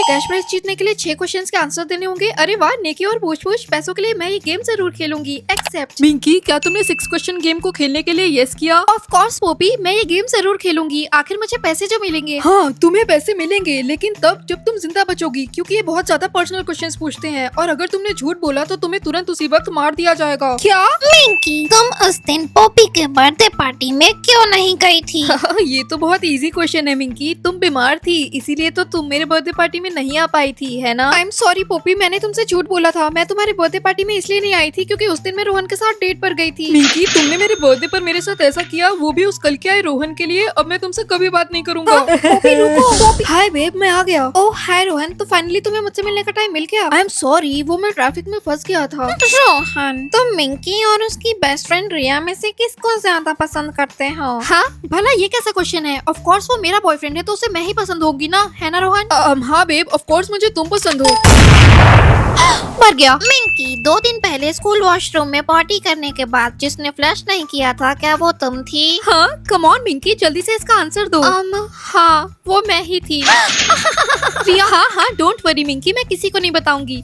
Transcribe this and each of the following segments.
Cash prize जीतने के लिए 6 क्वेश्चंस के आंसर देने होंगे। अरे वाह, नेकी और पूछ पैसों के लिए मैं ये गेम जरूर खेलूंगी। एक्सेप्ट। मिंकी, क्या तुमने 6 क्वेश्चन गेम को खेलने के लिए यस किया? ऑफ कोर्स पोपी, मैं ये गेम जरूर खेलूंगी। आखिर मुझे पैसे जो मिलेंगे। हाँ, तुम्हें पैसे मिलेंगे, लेकिन तब जब तुम जिंदा बचोगी, क्योंकि ये बहुत ज्यादा पर्सनल क्वेश्चंस पूछते हैं और अगर तुमने झूठ बोला तो तुम्हें तुरंत उसी वक्त मार दिया जाएगा। क्या? मिंकी, तुम उस दिन पोपी के बर्थडे पार्टी में क्यों नहीं गई थी? ये तो बहुत इजी क्वेश्चन है मिंकी, तुम बीमार थी इसीलिए तो तुम मेरे बर्थडे पार्टी में नहीं आ पाई थी, है ना? आई एम सॉरी पोपी, मैंने तुमसे झूठ बोला था। मैं तुम्हारे बर्थडे पार्टी में इसलिए नहीं आई थी क्योंकि उस दिन मैं रोहन के साथ डेट पर गई थी। मिंकी, तुमने मेरे बर्थडे पर मेरे साथ ऐसा किया, वो भी उस कल के आए रोहन के लिए। अब मैं तुमसे कभी बात नहीं करूंगा। पोपी रुको। पोपी, हाय बेब, मैं आ गया। ओह हाय रोहन, तो फाइनली तुम्हें मुझसे मिलने का टाइम मिल गया। आई एम सॉरी, वो मैं ट्रैफिक में फंस गया था। रोहन, तुम मिंकी और उसकी बेस्ट फ्रेंड रिया में से किसको ज्यादा पसंद करते हो? हाँ भला ये कैसा क्वेश्चन है? ऑफ कोर्स वो मेरा बॉयफ्रेंड है तो उसे मैं ही पसंद होगी ना, है ना रोहन? हाँ बेब, ऑफ कोर्स मुझे तुम पसंद हो। मर गया। मिंकी, 2 दिन पहले स्कूल वॉशरूम में पार्टी करने के बाद जिसने फ्लश नहीं किया था, क्या वो तुम थी? हाँ कम ऑन मिंकी, जल्दी से इसका आंसर दो। हाँ वो मैं ही थी। रिया, हाँ डोंट वरी मिंकी, मैं किसी को नहीं बताऊंगी।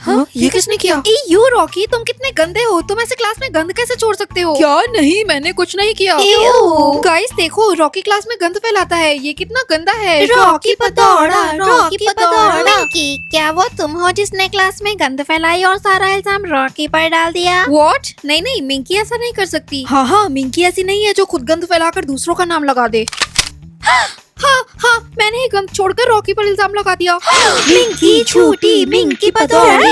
हाँ, ये किसने किया? यू रॉकी, तुम कितने गंदे हो। तुम ऐसे क्लास में गंद कैसे छोड़ सकते हो? क्या? नहीं, मैंने कुछ नहीं किया। गाइस देखो, रॉकी क्लास में गंद फैलाता है। ये कितना गंदा है। रॉकी पतौड़ा, रॉकी पतौड़ा। मिंकी, क्या वो तुम हो जिसने क्लास में गंद फैलाई और सारा इल्जाम रॉकी पर डाल दिया? व्हाट? नहीं मिंकी ऐसा नहीं कर सकती। हाँ, मिंकी ऐसी नहीं है जो खुद गंद फैलाकर दूसरों का नाम लगा दे। हाँ मैंने ही गंद छोड़कर रॉकी पर इल्जाम लगा दिया। मिंकी झूठी, मिंकी पतौड़ी।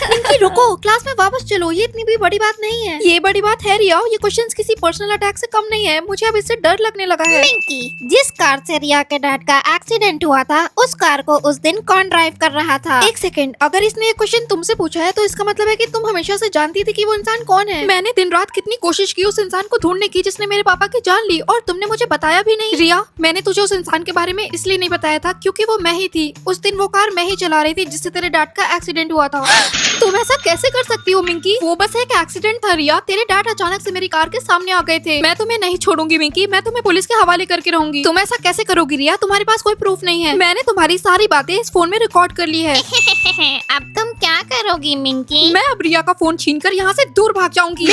मिंकी रुको, क्लास में वापस चलो, ये इतनी भी बड़ी बात नहीं है। ये बड़ी बात है रिया, ये क्वेश्चंस किसी पर्सनल अटैक से कम नहीं है। मुझे अब इससे डर लगने लगा है। मिंकी, जिस कार से रिया के डैड का एक्सीडेंट हुआ था, उस कार को उस दिन कौन ड्राइव कर रहा था? एक सेकंड, अगर इसने ये क्वेश्चन तुमसे पूछा है तो इसका मतलब है कि तुम हमेशा से जानती थी कि वो इंसान कौन है। मैंने दिन रात कितनी कोशिश की उस इंसान को ढूंढने की जिसने मेरे पापा की जान ली, और तुमने मुझे बताया भी नहीं। रिया, मैंने तुझे उस इंसान के बारे में इसलिए नहीं बताया था क्योंकि वो मैं ही थी। उस दिन वो कार मैं ही चला रही थी जिससे तेरे डैड का एक्सीडेंट हुआ था। तुम ऐसा कैसे कर सकती हो मिंकी? वो बस एक एक्सीडेंट था रिया। तेरे डैड अचानक से मेरी कार के सामने आ गए थे। मैं तुम्हें नहीं छोड़ूंगी मिंकी, मैं तुम्हें पुलिस के हवाले करके रहूंगी। तुम ऐसा कैसे करोगी रिया? तुम्हारे पास कोई प्रूफ नहीं है। मैंने तुम्हारी सारी बातें इस फोन में रिकॉर्ड कर ली है। अब तुम क्या करोगी मिंकी? मैं अब रिया का फोन छीनकर यहाँ से दूर भाग जाऊंगी।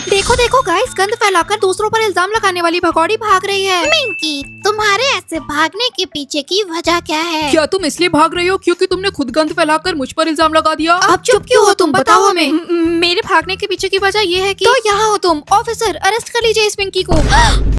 देखो देखो गाइस, गंद फैलाकर दूसरों पर इल्जाम लगाने वाली भगौड़ी भाग रही है। मिंकी, तुम्हारे ऐसे भागने के पीछे की वजह क्या है? क्या तुम इसलिए भाग रही हो क्योंकि तुमने खुद गंद फैलाकर मुझ पर इल्जाम लगा दिया? अब चुप क्यों हो तुम? बताओ हमें। मेरे भागने के पीछे की वजह ये है कि तो यहाँ हो तुम। ऑफिसर, अरेस्ट कर लीजिए इस मिंकी को।